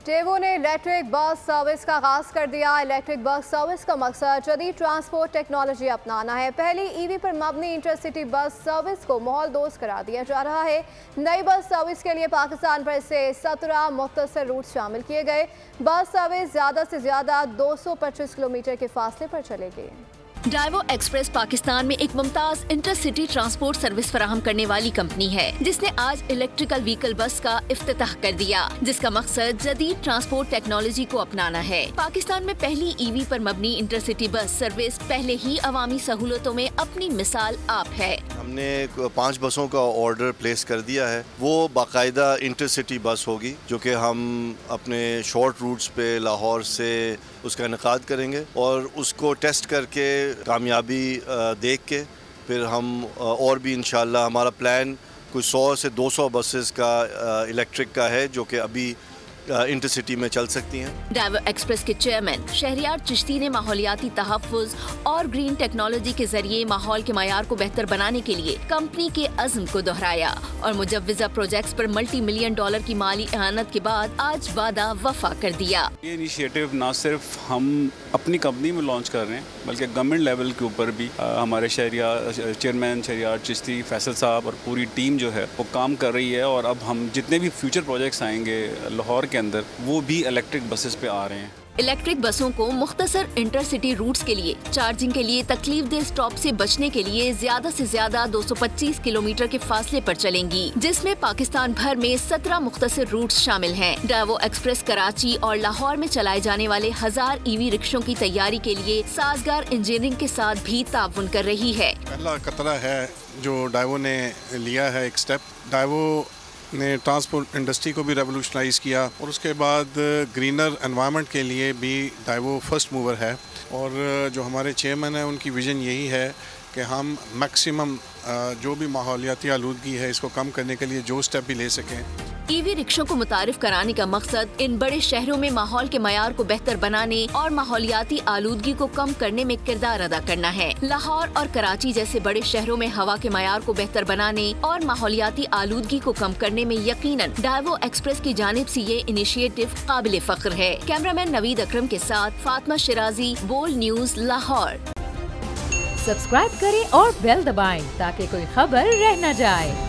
Daewoo ने electric bus service का आगाज कर दिया। इलेक्ट्रिक बस सर्विस का मकसद जदीद ट्रांसपोर्ट टेक्नोलॉजी अपनाना है। पहली ईवी पर मबनी इंटरसिटी बस सर्विस को माहौल दोस्त करार दिया जा रहा है। नई बस सर्विस के लिए पाकिस्तान भर से 17 मुख्तसर रूट शामिल किए गए। बस सर्विस ज़्यादा से ज़्यादा 225 किलोमीटर के फासले पर चलेगी। डाइवो एक्सप्रेस पाकिस्तान में एक मुमताज इंटरसिटी ट्रांसपोर्ट सर्विस फराहम करने वाली कंपनी है, जिसने आज इलेक्ट्रिकल व्हीकल बस का इफ्तिताह कर दिया, जिसका मकसद जदीद ट्रांसपोर्ट टेक्नोलॉजी को अपनाना है। पाकिस्तान में पहली ईवी पर मबनी इंटरसिटी बस सर्विस पहले ही अवामी सहूलतों में अपनी मिसाल आप है। हमने 5 बसों का ऑर्डर प्लेस कर दिया है। वो बाकायदा इंटरसिटी बस होगी, जो कि हम अपने शॉर्ट रूट्स पे लाहौर से उसका इनेकाद करेंगे और उसको टेस्ट करके कामयाबी देख के फिर हम और भी इंशाल्लाह हमारा प्लान कुछ 100 से 200 बसेस का इलेक्ट्रिक का है, जो कि अभी इंटरसिटी में चल सकती हैं। डाइवो एक्सप्रेस के चेयरमैन शहरियार चिश्ती ने माहौलियाती तहफ़्फ़ुज़ और ग्रीन टेक्नोलॉजी के जरिए माहौल के मयार को बेहतर बनाने के लिए कंपनी के अज़्म को दोहराया और मुजव्वज़ा प्रोजेक्ट्स पर $multi million की माली एहानत के बाद आज वादा वफा कर दिया। ये इनिशिएटिव ना सिर्फ हम अपनी कंपनी में लॉन्च कर रहे हैं, बल्कि गवर्नमेंट लेवल के ऊपर भी हमारे चेयरमैन शहरियार चिश्ती फैसल साहब और पूरी टीम जो है वो काम कर रही है। और अब हम जितने भी फ्यूचर प्रोजेक्ट्स आएंगे लाहौर के अंदर, वो भी इलेक्ट्रिक बसेस पे आ रहे हैं। इलेक्ट्रिक बसों को मुख्तसर इंटरसिटी रूट्स के लिए चार्जिंग के लिए तकलीफदेह स्टॉप से बचने के लिए ज्यादा से ज्यादा 225 किलोमीटर के फासले पर चलेंगी, जिसमें पाकिस्तान भर में 17 मुख्तसर रूट्स शामिल हैं। डाइवो एक्सप्रेस कराची और लाहौर में चलाए जाने वाले 1000 ईवी रिक्शों की तैयारी के लिए साजगार इंजीनियरिंग के साथ भी ताउन कर रही है। पहला कतरा है जो डाइवो ने लिया है, एक स्टेप। डाइवो ने ट्रांसपोर्ट इंडस्ट्री को भी रेवोल्यूशनाइज़ किया और उसके बाद ग्रीनर एनवायरनमेंट के लिए भी डाइवो फर्स्ट मूवर है। और जो हमारे चेयरमैन हैं, उनकी विज़न यही है कि हम मैक्सिमम जो भी माहौलियाती आलूदगी है इसको कम करने के लिए जो स्टेप भी ले सकें। ईवी रिक्शों को मुतारिफ कराने का मकसद इन बड़े शहरों में माहौल के मयार को बेहतर बनाने और माहौलियाती आलूदगी को कम करने में किरदार अदा करना है। लाहौर और कराची जैसे बड़े शहरों में हवा के मयार को बेहतर बनाने और माहौलियाती आलूदगी को कम करने में यकीनन डाइवो एक्सप्रेस की जानिब से ये इनिशिएटिव काबिल फख्र है। कैमरामैन नवीद अकरम के साथ Fatima Shirazi, Bold News, Lahore. Subscribe करें और बेल दबाएं ताकि कोई खबर रह न जाए।